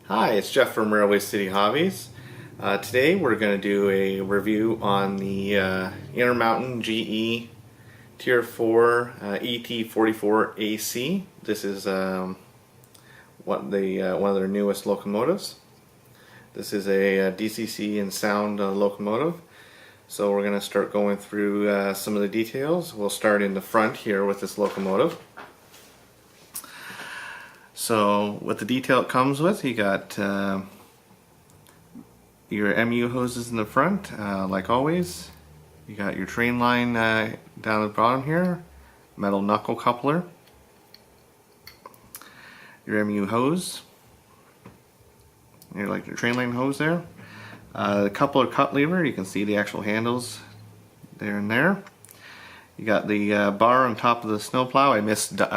Hi, it's Jeff from Railway City Hobbies. Today we're going to do a review on the Intermountain GE Tier 4 ET44AC. This is one of their newest locomotives. This is a DCC and sound locomotive. So we're going to start going through some of the details. We'll start in the front here with this locomotive. So what the detail it comes with, you got your MU hoses in the front, like always. You got your train line down at the bottom here, metal knuckle coupler, your MU hose, your train line hose there. The coupler cut lever, you can see the actual handles there and there. You got the bar on top of the snowplow. I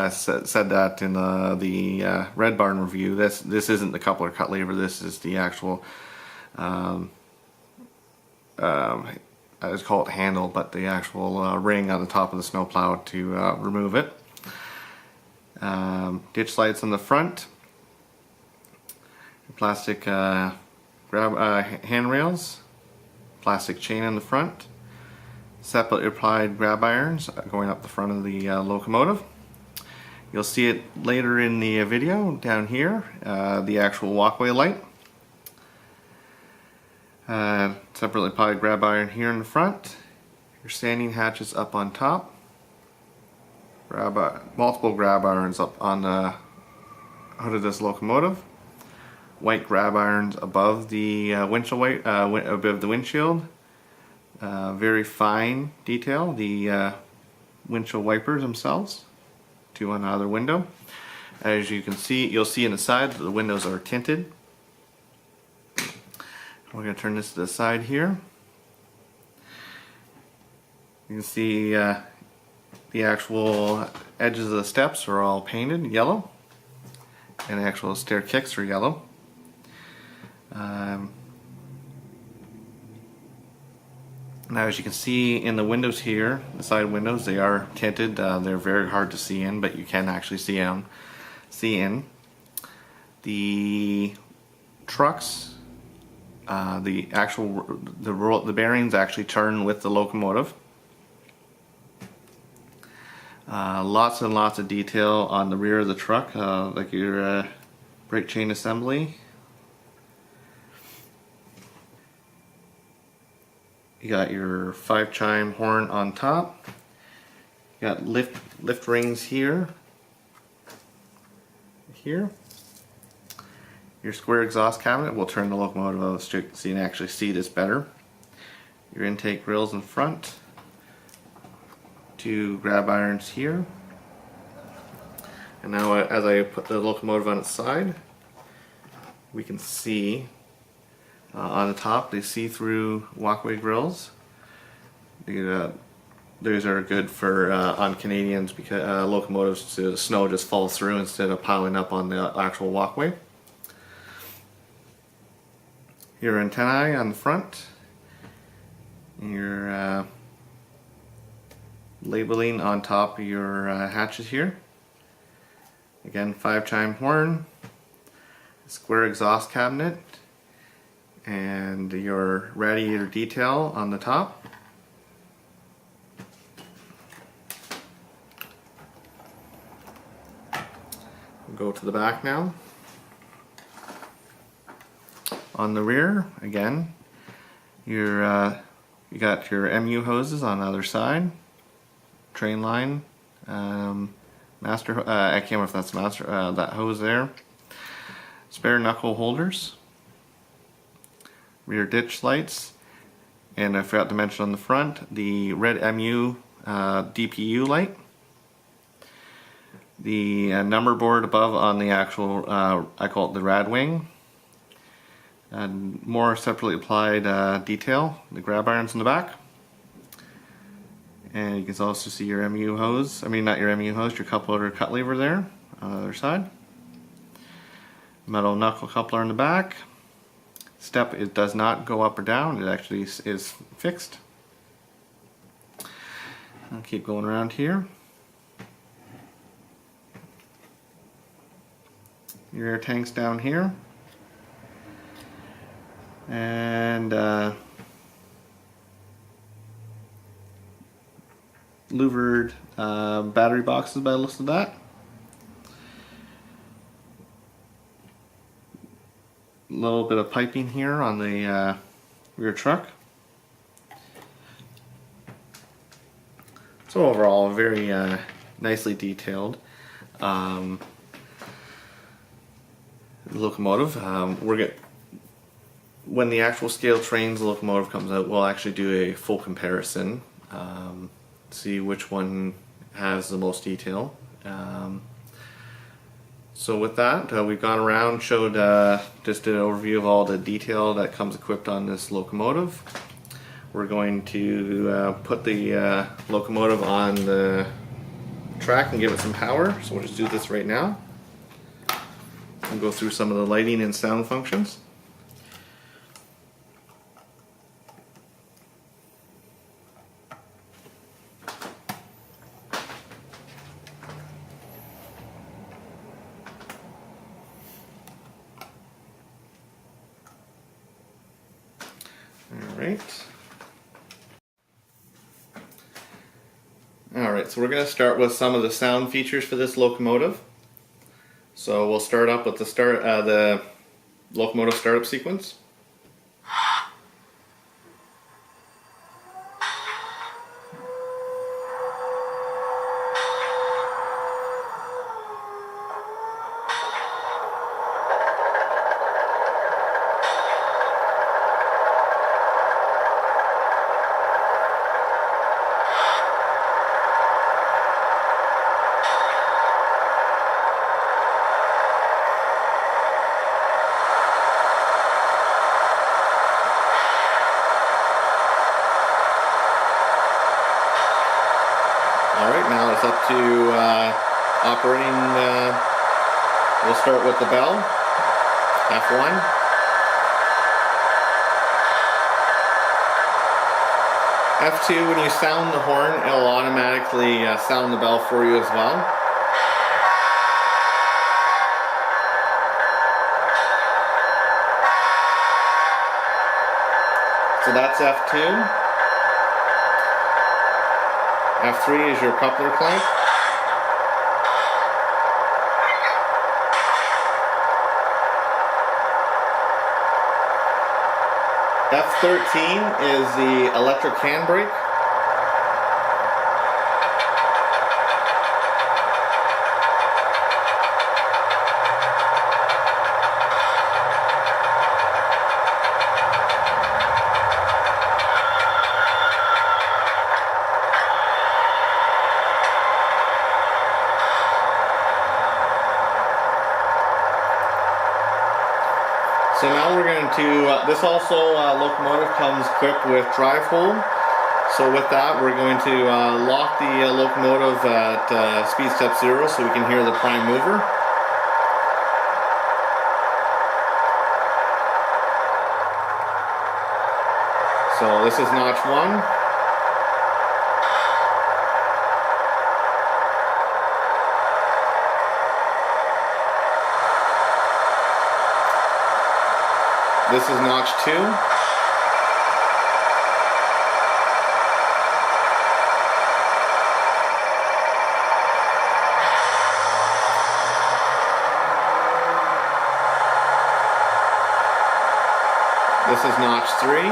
said that in the Red Barn review. This isn't the coupler cut lever. This is the actual, I just call it handle, but the actual ring on the top of the snowplow to remove it. Ditch lights on the front. Plastic handrails. Plastic chain on the front. Separately applied grab irons going up the front of the locomotive. You'll see it later in the video down here, the actual walkway light. Separately applied grab iron here in the front. Your standing hatches up on top. Multiple grab irons up on the hood of this locomotive. White grab irons above the windshield. Very fine detail, the windshield wipers themselves, two on the other window. As you can see, you'll see in the side that the windows are tinted. We're going to turn this to the side here. You can see the actual edges of the steps are all painted yellow, and the actual stair kicks are yellow. Now, as you can see in the windows here, the side windows, they are tinted. They're very hard to see in, but you can actually see in. The trucks, the bearings actually turn with the locomotive. Lots and lots of detail on the rear of the truck, like your brake chain assembly. You got your 5-chime horn on top. You got lift rings here. Your square exhaust cabinet. We'll turn the locomotive out so you can actually see this better. Your intake grills in front. 2 grab irons here. And now as I put the locomotive on its side, we can see on the top, the see-through walkway grills. Those are good for on Canadians because locomotives, so the snow just falls through instead of piling up on the actual walkway. Your antennae on the front. Your labeling on top of your hatches here. Again, 5-chime horn, square exhaust cabinet, and your radiator detail on the top. We'll go to the back now. On the rear, again, you got your MU hoses on the other side, train line, master. I can't remember if that's master. That hose there. Spare knuckle holders. Rear ditch lights, and I forgot to mention on the front the red MU DPU light, the number board above on the actual I call it the rad wing, and more separately applied detail, the grab irons in the back, and you can also see your MU hose, not your MU hose, your coupler cut lever there on the other side, metal knuckle coupler in the back. Step, it does not go up or down, it actually is fixed. I'll keep going around here. Your air tanks down here. and louvered battery boxes by the looks of that. A little bit of piping here on the rear truck. So overall, very nicely detailed locomotive. When the actual scale trains locomotive comes out, we'll actually do a full comparison, see which one has the most detail. So with that, we've gone around, showed just an overview of all the detail that comes equipped on this locomotive. We're going to put the locomotive on the track and give it some power. So we'll just do this right now and go through some of the lighting and sound functions. Alright, so we're going to start with some of the sound features for this locomotive. So we'll start up with the locomotive startup sequence. Alright, now it's up to operating. We'll start with the bell, F1. F2, when you sound the horn, it'll automatically sound the bell for you as well. So that's F2. F3 is your coupler clank. F13 is the electric handbrake. So now we're going to, this also locomotive comes equipped with drive hold. So with that we're going to lock the locomotive at speed step 0 so we can hear the prime mover. So this is notch 1. This is notch 2. This is notch 3.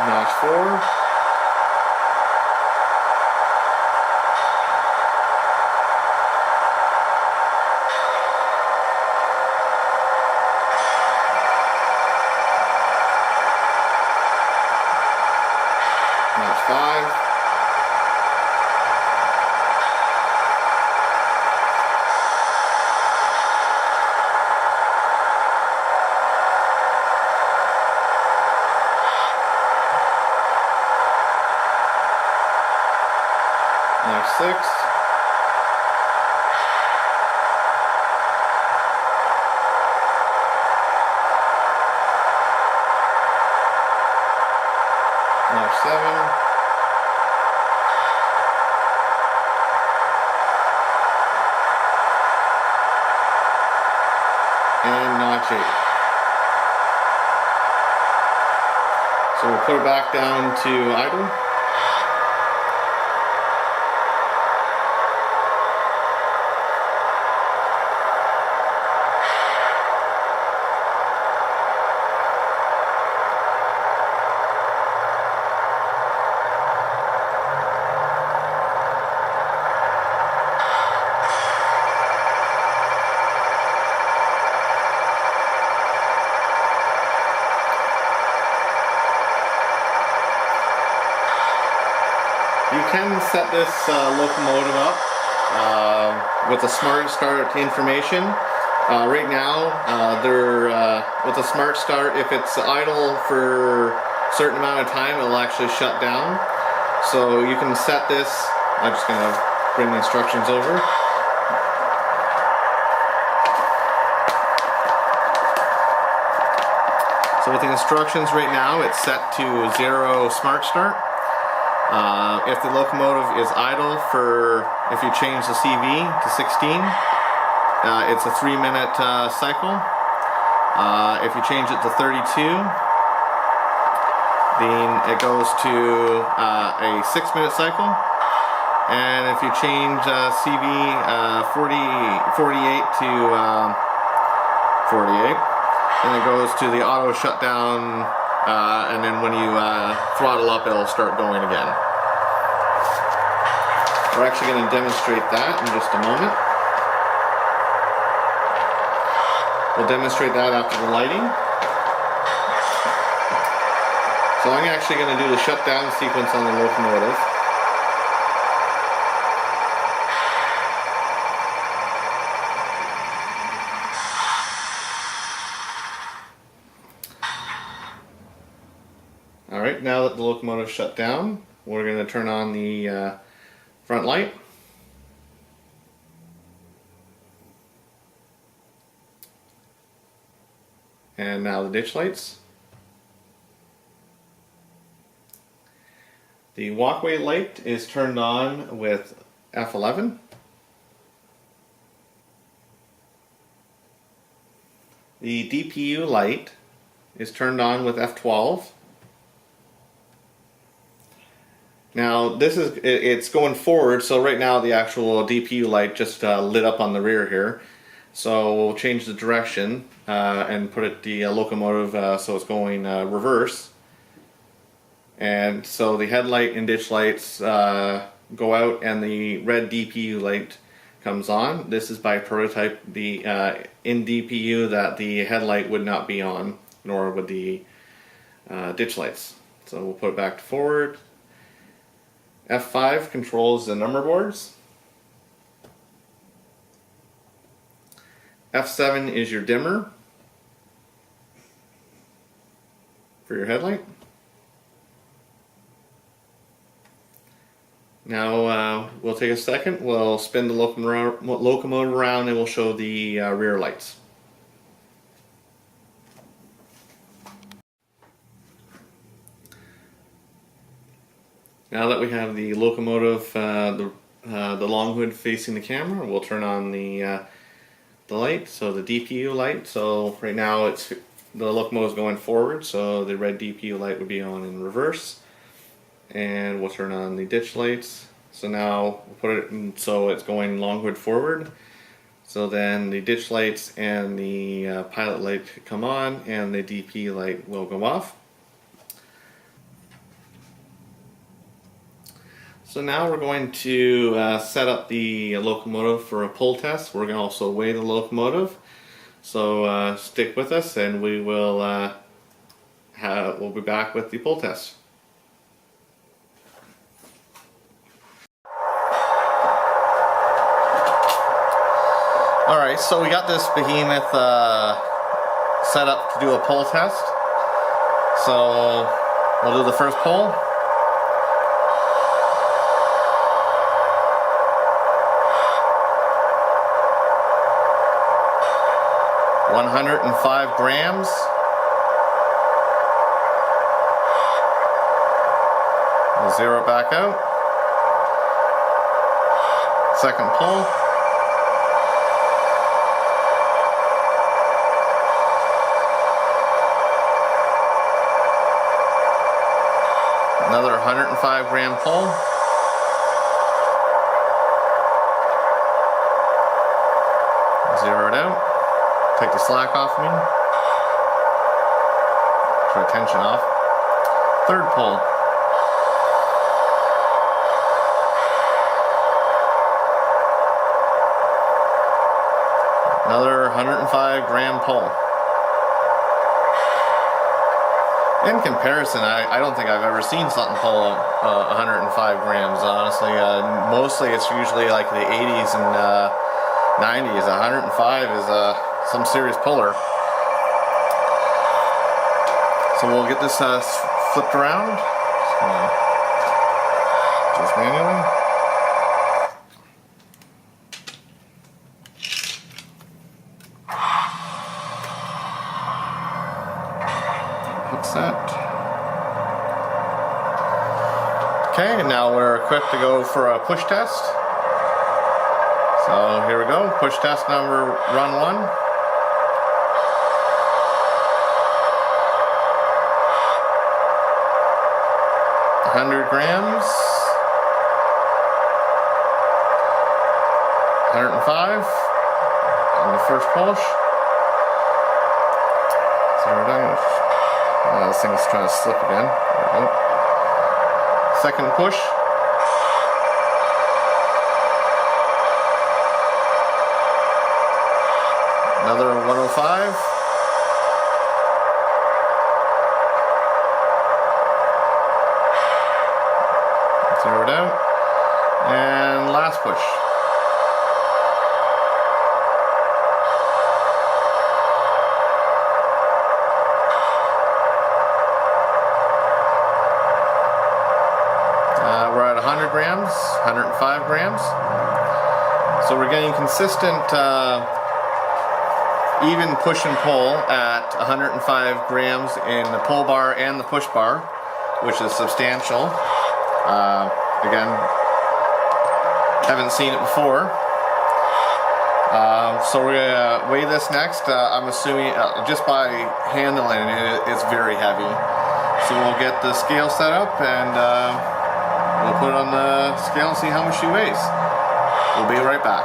Notch 4. Notch 5. Notch 6. F7. And notch 8. So we'll put it back down to idle. You can set this locomotive up with a smart start information. Right now, with a smart start, if it's idle for a certain amount of time, it'll actually shut down. So you can set this. I'm just going to bring the instructions over. So with the instructions right now, it's set to 0 smart start. If the locomotive is idle if you change the CV to 16, it's a 3-minute cycle. If you change it to 32, then it goes to a 6-minute cycle. And if you change CV 48 to 48, then it goes to the auto shutdown. And then when you throttle up, it'll start going again. We're actually going to demonstrate that in just a moment. We'll demonstrate that after the lighting. So I'm actually going to do the shutdown sequence on the locomotive. Alright, now that the locomotive shut down, we're going to turn on the front light. And now the ditch lights. The walkway light is turned on with F11. The DPU light is turned on with F12. Now it's going forward, so right now the actual DPU light just lit up on the rear here. So we'll change the direction and put the locomotive so it's going reverse. And so the headlight and ditch lights go out and the red DPU light comes on. This is by prototype in DPU that the headlight would not be on, nor would the ditch lights. So we'll put it back to forward. F5 controls the number boards. F7 is your dimmer for your headlight. Now we'll take a second, we'll spin the locomotive around and we'll show the rear lights. Now that we have the locomotive, the long hood facing the camera, we'll turn on the light, so the DPU light. So right now the locomotive is going forward, so the red DPU light would be on in reverse. And we'll turn on the ditch lights. So now we'll put it in so it's going long hood forward. So then the ditch lights and the pilot light come on and the DP light will go off. So now we're going to set up the locomotive for a pull test. We're going to also weigh the locomotive. So stick with us and we will we'll be back with the pull test. Alright, so we got this behemoth set up to do a pull test. So we'll do the first pull. $105 grams. We'll zero it back out. Second pull. Another 105 gram pull. Zero it out. Take the slack off me. Try tension off. Third pull. Another 105 gram pull. In comparison, I don't think I've ever seen something pull 105 grams, honestly. Mostly it's usually like the 80s and 90s. 105 is some serious puller. So we'll get this flipped around. Just manually. Hook set. Okay, and now we're equipped to go for a push test. So here we go, push test number run 1. 100 grams. 105 on the first push. So we're done. This thing's trying to slip again. There we go. Second push. Another 105. Zero it out. And last push. We're at 100 grams, 105 grams. So we're getting consistent even push and pull at 105 grams in the pull bar and the push bar, which is substantial. Again, haven't seen it before. So we're gonna weigh this next. I'm assuming just by handling it, it's very heavy. So we'll get the scale set up and we'll put it on the scale and see how much she weighs. We'll be right back.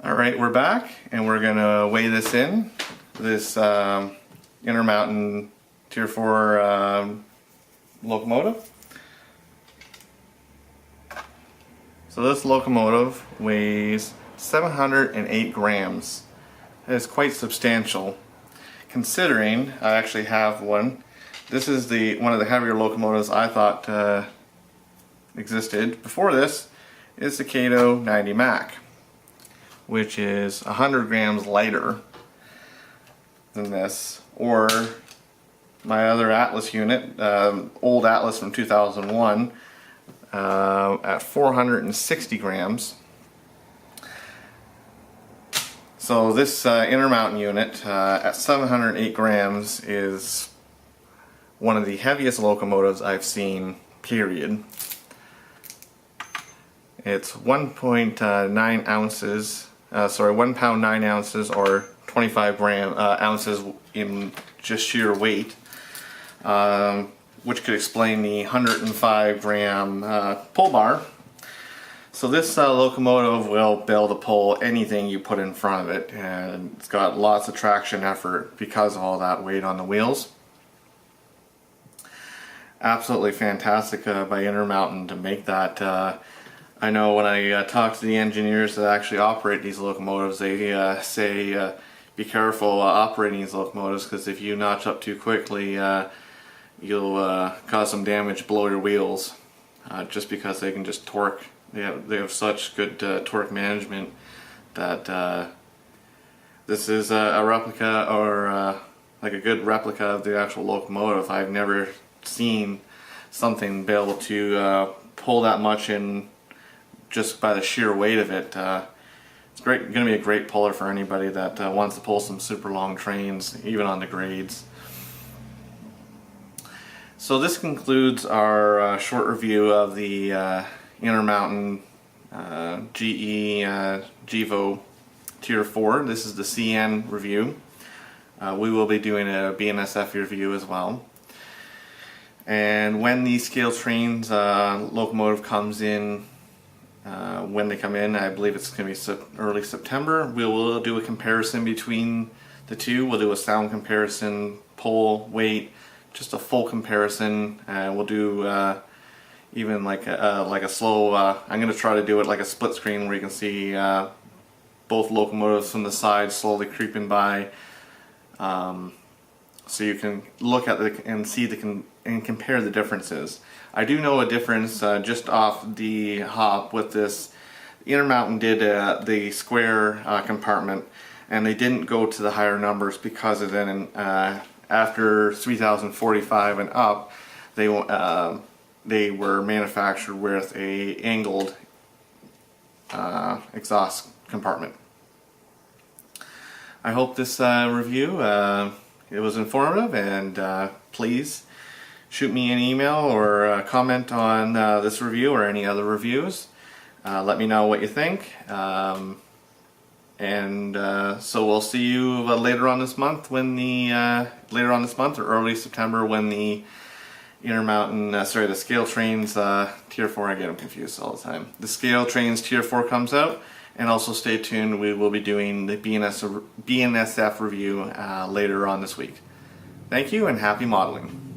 Alright, we're back and we're going to weigh this in. This Intermountain Tier 4 locomotive. So this locomotive weighs 708 grams. It is quite substantial. considering I actually have one. This is one of the heavier locomotives I thought existed. Before this is the Gevo 90 Mac, which is 100 grams lighter than this, or my other Atlas unit, old Atlas from 2001, at 460 grams. So this Intermountain unit at 708 grams is one of the heaviest locomotives I've seen, period. It's 1.9 ounces, 1 pound 9 ounces, or 25 ounces in just sheer weight, which could explain the 105 gram pull bar. So this locomotive will be able to pull anything you put in front of it, and it's got lots of traction effort because of all that weight on the wheels. Absolutely fantastic by Intermountain to make that. I know when I talk to the engineers that actually operate these locomotives, they say be careful operating these locomotives, because if you notch up too quickly, you'll cause some damage below your wheels, just because they can just torque. They have such good torque management that this is a replica, or like a good replica of the actual locomotive. I've never seen something be able to pull that much in just by the sheer weight of it. It's going to be a great puller for anybody that wants to pull some super long trains, even on the grades. So this concludes our short review of the Intermountain GE Gevo Tier 4. This is the CN review. We will be doing a BNSF review as well. And when the scale trains locomotive comes in, when they come in, I believe it's going to be early September, we will do a comparison between the two. We'll do a sound comparison, pull, weight, just a full comparison. We'll do even like a slow, I'm going to try to do it like a split screen where you can see both locomotives from the side slowly creeping by, so you can look at and see and compare the differences. I do know a difference just off the hop with this. Intermountain did the square compartment, and they didn't go to the higher numbers because of then after 3045 and up, they were manufactured with a angled exhaust compartment. I hope this review it was informative, and please shoot me an email or comment on this review or any other reviews. Let me know what you think, and so we'll see you later on this month or early September when the Intermountain, the Scale Trains Tier 4, I get them confused all the time. The Scale Trains Tier 4 comes out, and also stay tuned, we will be doing the BNSF review later on this week. Thank you, and happy modeling.